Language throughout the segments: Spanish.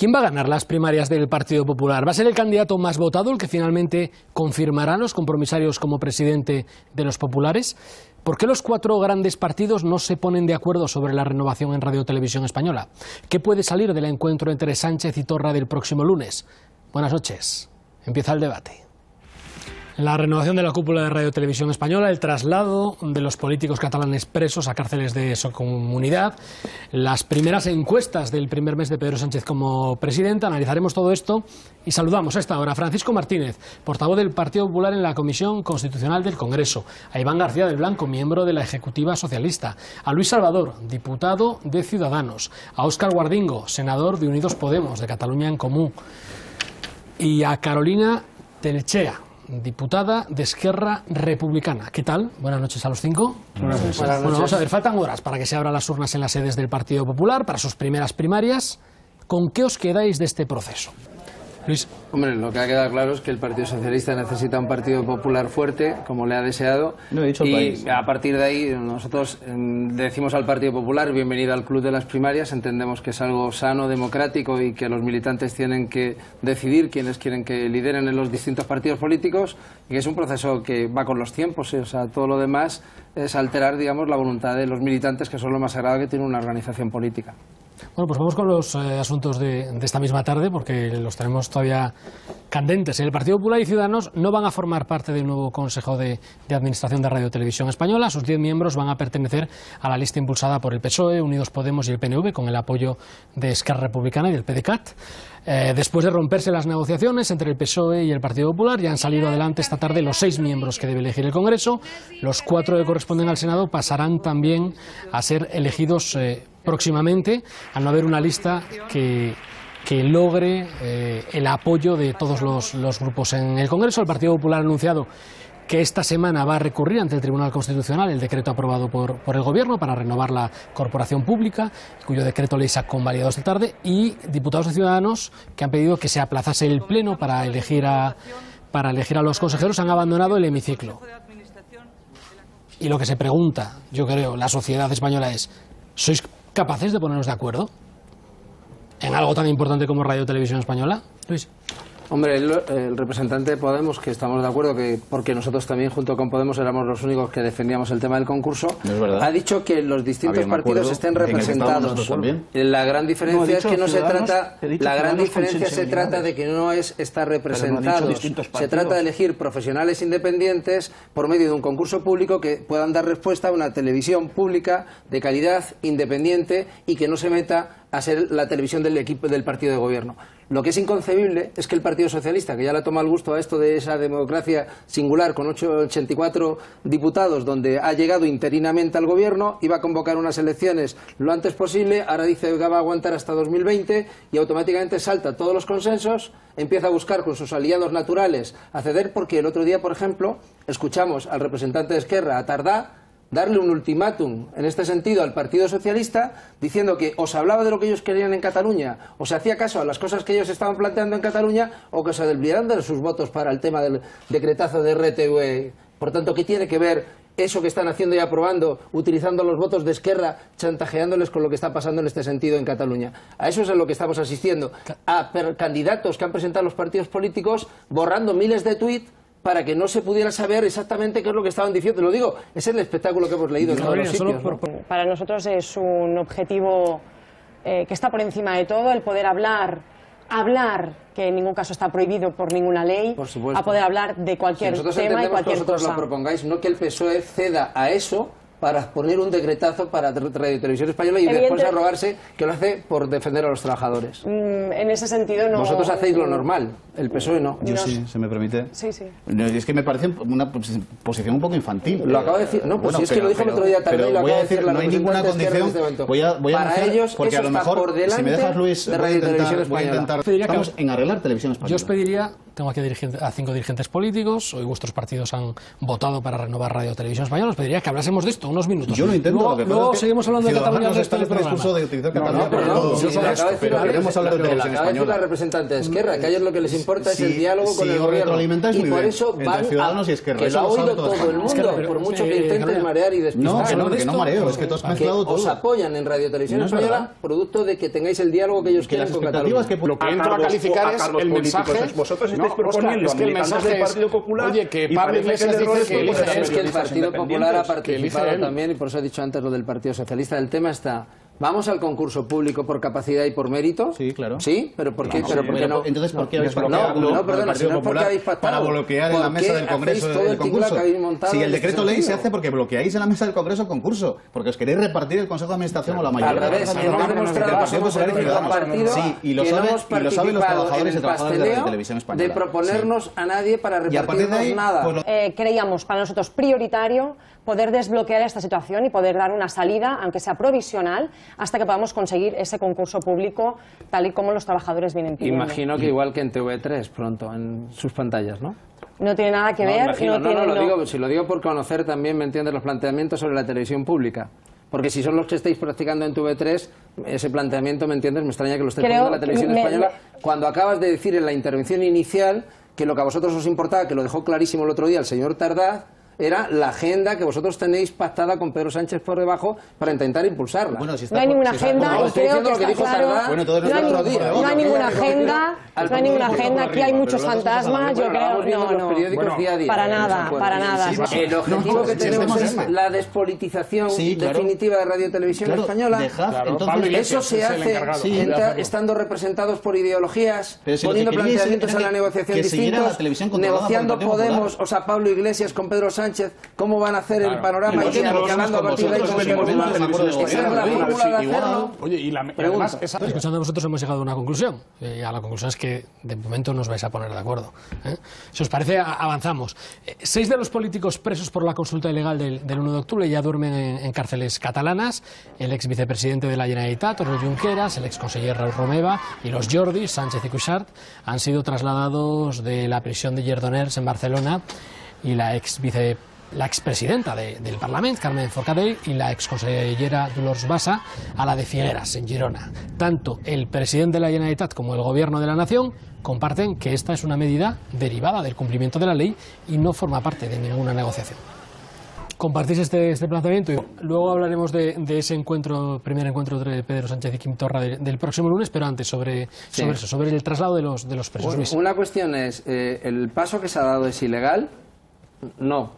¿Quién va a ganar las primarias del Partido Popular? ¿Va a ser el candidato más votado el que finalmente confirmarán los compromisarios como presidente de los populares? ¿Por qué los cuatro grandes partidos no se ponen de acuerdo sobre la renovación en Radio Televisión Española? ¿Qué puede salir del encuentro entre Sánchez y Torra del próximo lunes? Buenas noches. Empieza el debate. La renovación de la cúpula de Radio Televisión Española, el traslado de los políticos catalanes presos a cárceles de su comunidad, las primeras encuestas del primer mes de Pedro Sánchez como presidenta. Analizaremos todo esto y saludamos a esta hora a Francisco Martínez, portavoz del Partido Popular en la Comisión Constitucional del Congreso, a Iván García del Blanco, miembro de la Ejecutiva Socialista, a Luis Salvador, diputado de Ciudadanos, a Óscar Guardingo, senador de Unidos Podemos, de Cataluña en Comú, y a Carolina Tellechea, diputada de Esquerra Republicana. ¿Qué tal? Buenas noches a los cinco. Buenas noches. Bueno, vamos a ver, faltan horas para que se abran las urnas en las sedes del Partido Popular, para sus primeras primarias. ¿Con qué os quedáis de este proceso? Luis. Hombre, lo que ha quedado claro es que el Partido Socialista necesita un Partido Popular fuerte, como le ha deseado, y a partir de ahí nosotros decimos al Partido Popular bienvenido al club de las primarias. Entendemos que es algo sano, democrático, y que los militantes tienen que decidir quiénes quieren que lideren en los distintos partidos políticos, y que es un proceso que va con los tiempos, o sea, todo lo demás es alterar, digamos, la voluntad de los militantes, que son lo más sagrado que tiene una organización política. Bueno, pues vamos con los asuntos de esta misma tarde, porque los tenemos todavía candentes. El Partido Popular y Ciudadanos no van a formar parte del nuevo Consejo de Administración de Radio Televisión Española. Sus 10 miembros van a pertenecer a la lista impulsada por el PSOE, Unidos Podemos y el PNV, con el apoyo de Esquerra Republicana y del PDeCAT. Después de romperse las negociaciones entre el PSOE y el Partido Popular, ya han salido adelante esta tarde los 6 miembros que debe elegir el Congreso. Los 4 que corresponden al Senado pasarán también a ser elegidos próximamente, al no haber una lista que logre el apoyo de todos los grupos en el Congreso. El Partido Popular ha anunciado que esta semana va a recurrir ante el Tribunal Constitucional el decreto aprobado por el Gobierno para renovar la corporación pública, cuyo decreto ley se ha convalidado esta tarde, y diputados de Ciudadanos que han pedido que se aplazase el pleno para elegir a los consejeros han abandonado el hemiciclo. Y lo que se pregunta, yo creo, la sociedad española es: ¿sois capaces de ponernos de acuerdo en algo tan importante como Radio Televisión Española? Luis. Hombre, el representante de Podemos, que estamos de acuerdo, que porque nosotros también junto con Podemos éramos los únicos que defendíamos el tema del concurso, ha dicho que los distintos partidos estén representados. La gran diferencia es que no se trata, la gran diferencia se trata de que no es estar representados, se trata de elegir profesionales independientes por medio de un concurso público que puedan dar respuesta a una televisión pública de calidad, independiente, y que no se meta a ser la televisión del equipo del partido de gobierno. Lo que es inconcebible es que el Partido Socialista, que ya le ha tomado el gusto a esto de esa democracia singular con 84 diputados, donde ha llegado interinamente al gobierno, iba a convocar unas elecciones lo antes posible, ahora dice que va a aguantar hasta 2020 y automáticamente salta todos los consensos, empieza a buscar con sus aliados naturales a ceder, porque el otro día, por ejemplo, escuchamos al representante de Esquerra, a Tardá, darle un ultimátum en este sentido al Partido Socialista, diciendo que o se hablaba de lo que ellos querían en Cataluña, o se hacía caso a las cosas que ellos estaban planteando en Cataluña, o que se desviaran de sus votos para el tema del decretazo de RTV. Por tanto, ¿qué tiene que ver eso que están haciendo y aprobando, utilizando los votos de Esquerra, chantajeándoles con lo que está pasando en este sentido en Cataluña? A eso es a lo que estamos asistiendo, a candidatos que han presentado los partidos políticos borrando miles de tuits para que no se pudiera saber exactamente qué es lo que estaban diciendo. Lo digo, es el espectáculo que hemos leído en todos los sitios, ¿no? Para nosotros es un objetivo que está por encima de todo, el poder hablar, que en ningún caso está prohibido por ninguna ley, por supuesto, a poder hablar de cualquier tema y cualquier cosa. Vosotros lo propongáis, no que el PSOE ceda a eso para poner un decretazo para Radio Televisión Española y después arrogarse que lo hace por defender a los trabajadores. En ese sentido no. Vosotros hacéis lo normal, el PSOE no. Yo sí, se me permite. Sí, sí. Es que me parece una posición un poco infantil. Lo acabo de decir, no, pues bueno, si es que lo dijo el otro día tarde y lo acabo de decir, no hay ninguna condición. Voy a para ellos porque eso a lo mejor, por delante, si me dejas, Luis, de Radio Televisión Española. Estamos en arreglar Televisión Española. Yo os pediría tengo aquí a 5 dirigentes políticos, hoy vuestros partidos han votado para renovar Radio Televisión Española, os pediría que hablásemos de esto unos minutos. Yo lo intento, luego seguimos hablando de Cataluña al resto del programa. Discurso de utilizar Cataluña, pero queremos hablar de televisión española. La representante de Esquerra, que a ellos lo que les importa es el diálogo con el gobierno, y por eso van a... que lo ha oído todo el mundo, por mucho que intentes marear y despistar. No, que no mareo, es que tú has mezclado todo. Os apoyan en Radio Televisión Española producto de que tengáis el diálogo que ellos quieren con Cataluña. Lo que entro a calificar es el mensaje. Vosotros estáis proponiendo es que el mensaje del Partido Popular. Oye, que Pablo Iglesias dice que elige es que el Partido Popular ha participado también, y por eso he dicho antes lo del Partido Socialista. El tema está... ¿Vamos al concurso público por capacidad y por mérito? Sí, claro. ¿Sí? ¿Pero por qué? No, ¿Pero por qué no? Entonces, ¿por qué habéis pactado no, perdona, si no es porque habéis pactado. Para bloquear en la mesa del Congreso el concurso? Si el decreto ley se hace porque bloqueáis en la mesa del Congreso el concurso, porque os queréis repartir el Consejo de Administración o la mayoría. Al revés, hemos demostrado que somos el único partido que no hemos participado en el pasteleo de proponernos a nadie para repartirnos nada. Creíamos para nosotros prioritario poder desbloquear esta situación y poder dar una salida, aunque sea provisional, hasta que podamos conseguir ese concurso público tal y como los trabajadores vienen pidiendo. Imagino que igual que en TV3 pronto, en sus pantallas, ¿no? No tiene nada que ver. Si lo digo por conocer también, ¿me entiendes?, los planteamientos sobre la televisión pública. Porque si son los que estáis practicando en TV3, ese planteamiento, ¿me entiendes?, me extraña que lo estéis poniendo en la televisión española, cuando acabas de decir en la intervención inicial que lo que a vosotros os importaba, que lo dejó clarísimo el otro día el señor Tardá, era la agenda que vosotros tenéis pactada con Pedro Sánchez por debajo para intentar impulsarla. Bueno, no hay ninguna agenda, y creo que está claro. No hay ninguna agenda, aquí hay muchos fantasmas, yo creo. No, para nada. El objetivo que tenemos es la despolitización definitiva de Radio Televisión Española. Eso se hace estando representados por ideologías, poniendo planteamientos a la negociación distintos, negociando Podemos, o sea, Pablo Iglesias con Pedro Sánchez, cómo van a hacer el panorama y hablando a partir de ahí con escuchando a vosotros hemos llegado a una conclusión, y a la conclusión es que de momento no os vais a poner de acuerdo, ¿eh? Si os parece, avanzamos. 6 de los políticos presos por la consulta ilegal del 1 de octubre ya duermen en cárceles catalanas. El ex vicepresidente de la Generalitat, Oriol Junqueras, el ex conseller Raúl Romeva y los Jordis, Sánchez y Cuixart, han sido trasladados de la prisión de Lledoners en Barcelona, y la expresidenta del Parlament, Carmen Forcadell, y la exconsellera Dolors Bassa a la de Figueras, en Girona. Tanto el presidente de la Generalitat como el Gobierno de la Nación comparten que esta es una medida derivada del cumplimiento de la ley y no forma parte de ninguna negociación. ¿Compartís este planteamiento? Y luego hablaremos de ese primer encuentro entre Pedro Sánchez y Quim Torra del próximo lunes, pero antes sobre el traslado de los presos. Luis. Una cuestión es, ¿el paso que se ha dado es ilegal? No.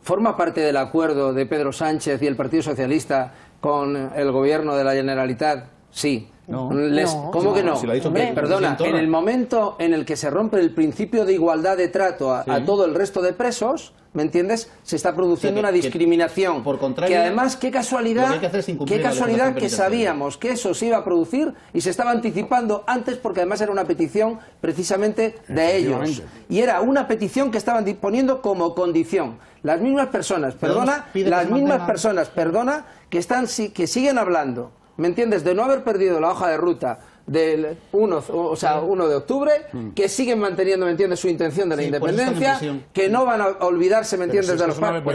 ¿Forma parte del acuerdo de Pedro Sánchez y el Partido Socialista con el Gobierno de la Generalitat? Sí. ¿Cómo que no? Si perdona, en el momento en el que se rompe el principio de igualdad de trato a todo el resto de presos, ¿me entiendes?, se está produciendo una discriminación. Por contrario, que además, qué casualidad que sabíamos que eso se iba a producir y se estaba anticipando antes, porque además era una petición precisamente de ellos. Y era una petición que estaban poniendo como condición. Las mismas personas, que siguen hablando, ¿me entiendes?, de no haber perdido la hoja de ruta del 1 de octubre, que siguen manteniendo, ¿me entiendes?, su intención de la independencia, que no van a olvidarse, ¿me entiendes?, de los pactos.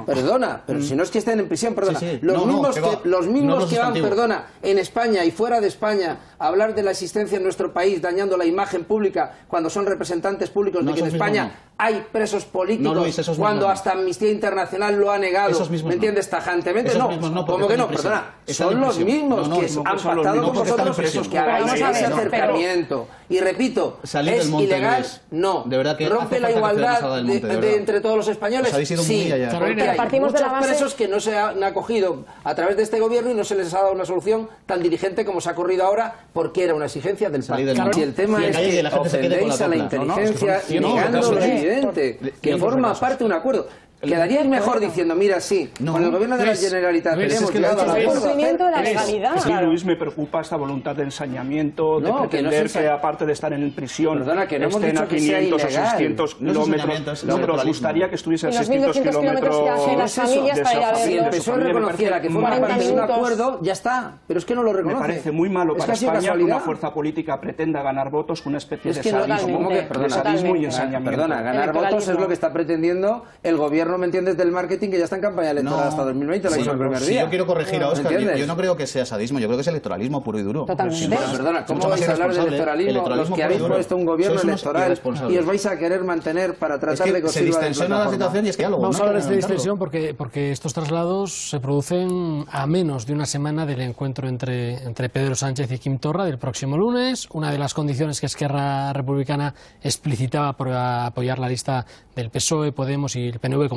Perdona, pero si no es que estén en prisión, perdona. Los mismos que van, perdona, en España y fuera de España a hablar de la existencia en nuestro país, dañando la imagen pública, cuando son representantes públicos de que en España hay presos políticos, cuando hasta Amnistía Internacional lo ha negado, ¿me entiendes?, tajantemente. ¿Cómo que no? Perdona, son los mismos que han pactado con vosotros que hagáis ese acercamiento. Y repito, ¿es ilegal? No. ¿Rompe la igualdad entre todos los españoles? Sí, porque hay muchos presos que no se han acogido a través de este gobierno y no se les ha dado una solución tan dirigente como se ha ocurrido ahora, porque era una exigencia del pacto. Si el tema es que ofendéis a la inteligencia negando lo evidente, que forma parte de un acuerdo. Quedaríais mejor diciendo, mira, sí, con el gobierno de la Generalitat hemos llegado al cumplimiento de la legalidad. Sí, Luis, me preocupa esta voluntad de ensañamiento, de pretender que aparte de estar en prisión, estén a 500 o 600 kilómetros. Nos gustaría que estuviese a 600 kilómetros de las familias para ir a verlo. Si el PSOE reconociera que forma parte de un acuerdo, ya está, pero es que no lo reconoce. Me parece muy malo para España que una fuerza política pretenda ganar votos con una especie de sadismo y ensañamiento. Perdona, ganar votos es lo que está pretendiendo el gobierno, ¿me entiendes?, del marketing, que ya está en campaña electoral hasta 2020, la hizo el primer día. Yo quiero corregir a Óscar, yo no creo que sea sadismo, yo creo que es electoralismo puro y duro. Totalmente. Perdona, ¿cómo vais a hablar de electoralismo? Los que habéis puesto un gobierno electoral y os vais a querer mantener para tratar de que os se distensiona la situación y es que ya lo vamos a hablar de distensión porque estos traslados se producen a menos de una semana del encuentro entre Pedro Sánchez y Quim Torra del próximo lunes. Una de las condiciones que Esquerra Republicana explicitaba por apoyar la lista del PSOE, Podemos y el PNV,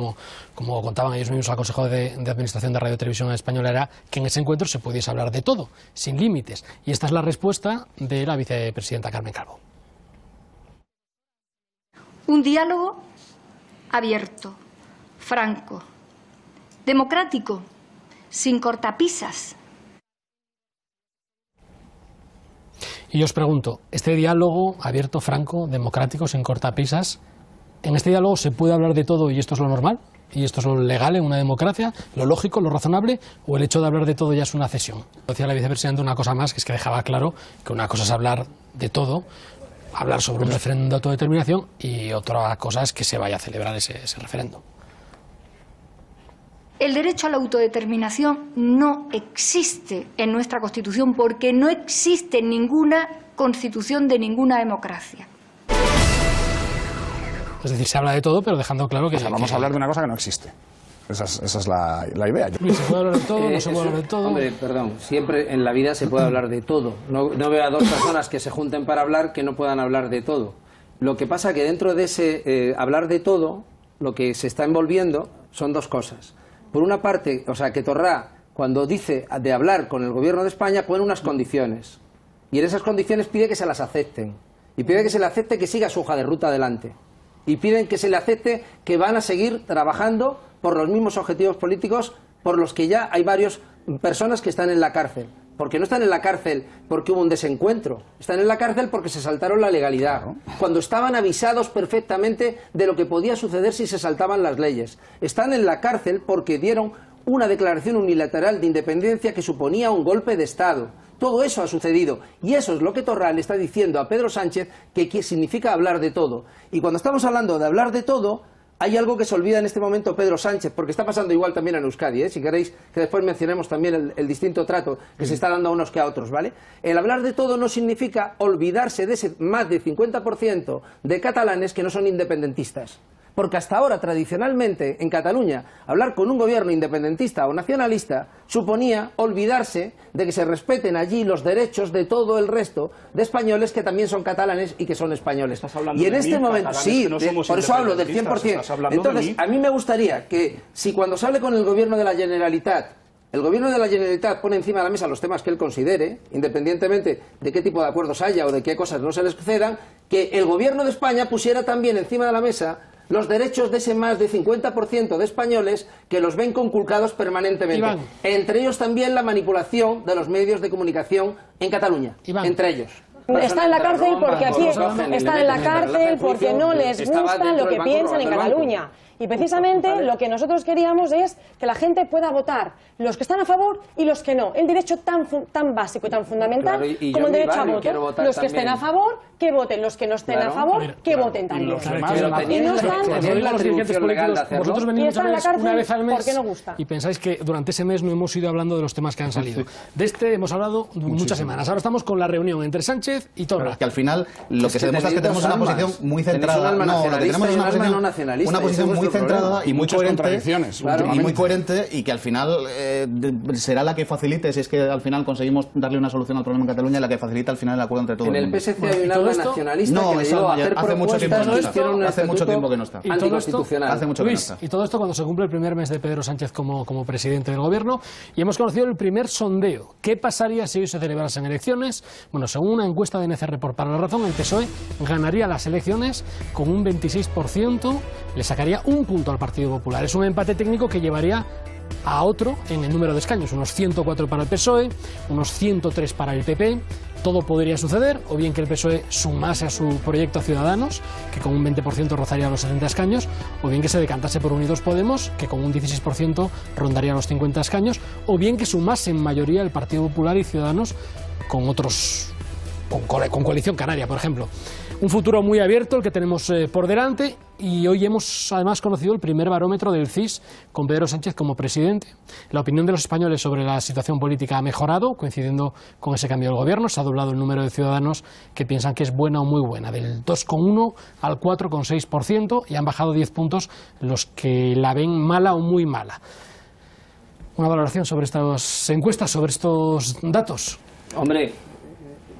como contaban ellos mismos al Consejo de Administración de Radio Televisión Española, era que en ese encuentro se pudiese hablar de todo, sin límites. Y esta es la respuesta de la vicepresidenta Carmen Calvo. Un diálogo abierto, franco, democrático, sin cortapisas. Y yo os pregunto, ¿este diálogo abierto, franco, democrático, sin cortapisas, en este diálogo se puede hablar de todo y esto es lo normal? ¿Y esto es lo legal en una democracia? ¿Lo lógico, lo razonable? ¿O el hecho de hablar de todo ya es una cesión? Decía la vicepresidenta una cosa más, que es que dejaba claro que una cosa es hablar de todo, hablar sobre un referéndum de autodeterminación, y otra cosa es que se vaya a celebrar ese referéndum. El derecho a la autodeterminación no existe en nuestra Constitución porque no existe ninguna Constitución de ninguna democracia. Es decir, se habla de todo, pero dejando claro que... vamos a hablar de una cosa que no existe. Esa es la idea. ¿Se puede hablar de todo? ¿No se puede hablar de todo? Hombre, perdón, siempre en la vida se puede hablar de todo. No veo a dos personas que se junten para hablar que no puedan hablar de todo. Lo que pasa que dentro de ese hablar de todo, lo que se está envolviendo son dos cosas. Por una parte, o sea, que Torra, cuando dice de hablar con el gobierno de España, pone unas condiciones. Y en esas condiciones pide que se las acepten. Y pide que se le acepte que siga su hoja de ruta adelante. Y piden que se le acepte que van a seguir trabajando por los mismos objetivos políticos por los que ya hay varias personas que están en la cárcel. Porque no están en la cárcel porque hubo un desencuentro, están en la cárcel porque se saltaron la legalidad, cuando estaban avisados perfectamente de lo que podía suceder si se saltaban las leyes. Están en la cárcel porque dieron una declaración unilateral de independencia que suponía un golpe de Estado. Todo eso ha sucedido y eso es lo que Torra le está diciendo a Pedro Sánchez que significa hablar de todo. Y cuando estamos hablando de hablar de todo, hay algo que se olvida en este momento Pedro Sánchez, porque está pasando igual también en Euskadi, si queréis que después mencionemos también el distinto trato que se está dando a unos que a otros, ¿vale? El hablar de todo no significa olvidarse de ese más del 50% de catalanes que no son independentistas. Porque hasta ahora, tradicionalmente, en Cataluña, hablar con un gobierno independentista o nacionalista suponía olvidarse de que se respeten allí los derechos de todo el resto de españoles que también son catalanes y que son españoles. Y en este momento, sí, por eso hablo del 100%. Entonces, a mí me gustaría que, si cuando se hable con el gobierno de la Generalitat, el gobierno de la Generalitat pone encima de la mesa los temas que él considere, independientemente de qué tipo de acuerdos haya o de qué cosas no se les cedan, que el gobierno de España pusiera también encima de la mesa los derechos de ese más de 50% de españoles que los ven conculcados permanentemente. Iván. Entre ellos también la manipulación de los medios de comunicación en Cataluña. Iván. Entre ellos. Está en la cárcel porque aquí está en la cárcel porque no les gusta lo que piensan en Cataluña. Y precisamente lo que nosotros queríamos es que la gente pueda votar, los que están a favor y los que no. El derecho tan básico y tan fundamental como el derecho a voto. Los que estén a favor, que voten. Los que no estén a favor, que voten también. Vosotros venís una vez al mes porque no gusta. Y pensáis que durante ese mes no hemos ido hablando de los temas que han salido. De este hemos hablado muchas semanas. Ahora estamos con la reunión entre Sánchez y Torra. Que al final lo que se demuestra es que tenemos una posición muy centrada. No, lo que tenemos es una posición muy centrada y muy coherente y que al final será la que facilite, si es que al final conseguimos darle una solución al problema en Cataluña, la que facilita al final el acuerdo entre todos. En el PSC hay un alma nacionalista que le dio a hacer hace mucho tiempo que no está. Anticonstitucional. Hace mucho que no está. Y todo esto cuando se cumple el primer mes de Pedro Sánchez como presidente del gobierno, y hemos conocido el primer sondeo. ¿Qué pasaría si hoy se celebrasen elecciones? Bueno, según una encuesta de NC Report para La Razón, el PSOE ganaría las elecciones con un 26%, le sacaría un un punto al Partido Popular. Es un empate técnico que llevaría a otro en el número de escaños, unos 104 para el PSOE, unos 103 para el PP. Todo podría suceder, o bien que el PSOE sumase a su proyecto a Ciudadanos, que con un 20% rozaría los 70 escaños, o bien que se decantase por Unidos Podemos, que con un 16% rondaría los 50 escaños, o bien que sumase en mayoría el Partido Popular y Ciudadanos con otros, con Coalición Canaria, por ejemplo. Un futuro muy abierto el que tenemos por delante, y hoy hemos además conocido el primer barómetro del CIS con Pedro Sánchez como presidente. La opinión de los españoles sobre la situación política ha mejorado, coincidiendo con ese cambio del gobierno. Se ha doblado el número de ciudadanos que piensan que es buena o muy buena, del 2,1 al 4,6%, y han bajado 10 puntos los que la ven mala o muy mala. Una valoración sobre estas encuestas, sobre estos datos. Hombre,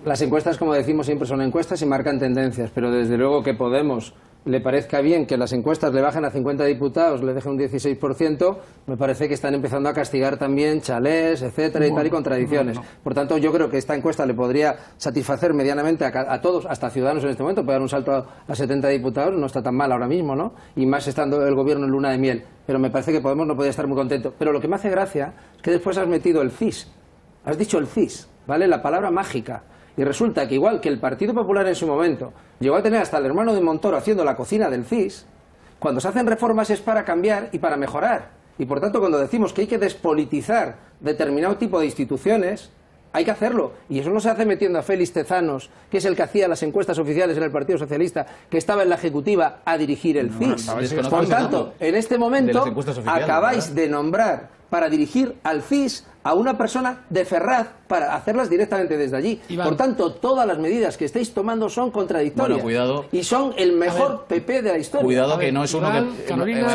las encuestas, como decimos, siempre son encuestas y marcan tendencias, pero desde luego que Podemos le parezca bien que las encuestas le bajen a 50 diputados, le dejen un 16%, me parece que están empezando a castigar también chalés, etcétera, y tal, y contradicciones. Por tanto, yo creo que esta encuesta le podría satisfacer medianamente a todos, hasta a Ciudadanos en este momento, puede dar un salto a 70 diputados, no está tan mal ahora mismo, ¿no? Y más estando el gobierno en luna de miel. Pero me parece que Podemos no podría estar muy contento. Pero lo que me hace gracia es que después has metido el CIS. Has dicho el CIS, ¿vale? La palabra mágica. Y resulta que igual que el Partido Popular en su momento llegó a tener hasta el hermano de Montoro haciendo la cocina del CIS, cuando se hacen reformas es para cambiar y para mejorar. Y por tanto, cuando decimos que hay que despolitizar determinado tipo de instituciones, hay que hacerlo. Y eso no se hace metiendo a Félix Tezanos, que es el que hacía las encuestas oficiales en el Partido Socialista, que estaba en la Ejecutiva, a dirigir el CIS. Por tanto, en este momento acabáis de nombrar para dirigir al CIS a una persona de Ferraz para hacerlas directamente desde allí. Iván. Por tanto, todas las medidas que estáis tomando son contradictorias. Bueno, cuidado. Y son el mejor PP de la historia. Cuidado que no es uno Iván, que... Carolina...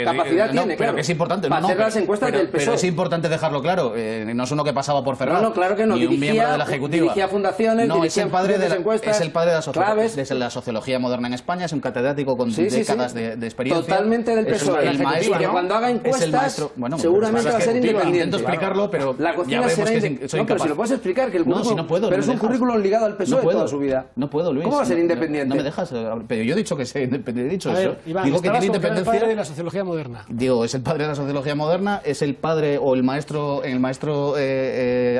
capacidad tiene, pero que es importante. Para hacer las encuestas del PSOE. Pero es importante dejarlo claro. No es uno que pasaba por Ferraz. No, claro que no. Ni un miembro de la Ejecutiva. Dirigía fundaciones, es el padre de encuestas. Es el padre de la sociología moderna en España. Es un catedrático con décadas de experiencia. Totalmente del PSOE. El maestro. Y que cuando haga encuestas, seguramente va a ser independiente. Intento explicarlo, pero la cocina será soy incapaz. Pero si lo puedes explicar, que el currículum... No, si no puedo. Pero es un currículum ligado al PSOE toda su vida. No puedo, Luis. ¿Cómo va a ser independiente? No me dejas. Pero yo he dicho que sea independiente. He dicho eso. Iván, digo que tiene independencia. Es el padre de la sociología moderna. Digo, es el padre de la sociología moderna, es el padre o el maestro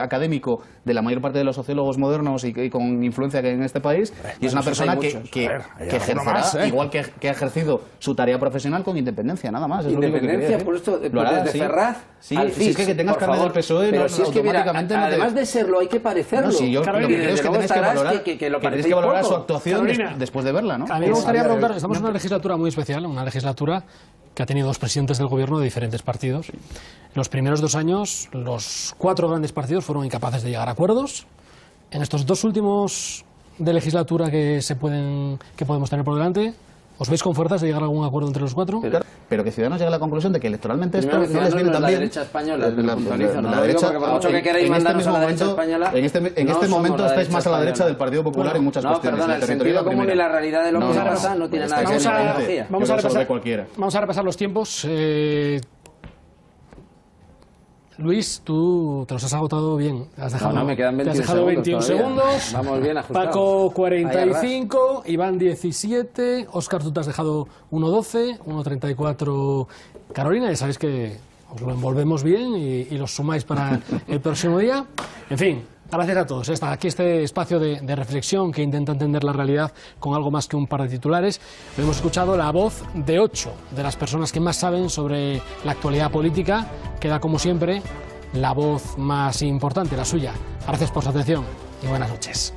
académico de la mayor parte de los sociólogos modernos y con influencia que hay en este país. Y es una persona que ejercerá, igual que ha ejercido su tarea profesional, con independencia, nada más. Independencia, por esto, desde Ferraz al CIS. Es que tengas carnet del PSOE, pero si es que, mira, además de serlo, hay que parecerlo. No, si yo creo que es que tenéis que valorar su actuación después de verla, ¿no? A mí me gustaría preguntar, estamos en una legislatura muy especial, una legislatura que ha tenido dos presidentes del gobierno de diferentes partidos. Los primeros 2 años, los 4 grandes partidos fueron incapaces de llegar a acuerdos. En estos 2 últimos de legislatura que podemos tener por delante, ¿os veis con fuerzas de llegar a algún acuerdo entre los 4? Pero que Ciudadanos llegue a la conclusión de que electoralmente esto no les viene tan bien. La derecha española, la derecha, por mucho que queráis mandarnos a la derecha española, en este momento estáis más a la derecha del Partido Popular en muchas cuestiones. No, perdona, el sentido común y la realidad de lo que pasa no tiene nada que ver con la ideología. Vamos a repasar los tiempos. Luis, tú te los has agotado bien. Has dejado, me quedan 21 segundos. Vamos bien ajustados. Paco, 45. Iván, 17. Óscar, tú te has dejado 1.12. 1.34. Carolina, ya sabéis que os lo envolvemos bien y los sumáis para el próximo día. En fin, gracias a todos. Está aquí este espacio de reflexión que intenta entender la realidad con algo más que un par de titulares. Hemos escuchado la voz de 8 de las personas que más saben sobre la actualidad política. Queda, como siempre, la voz más importante, la suya. Gracias por su atención y buenas noches.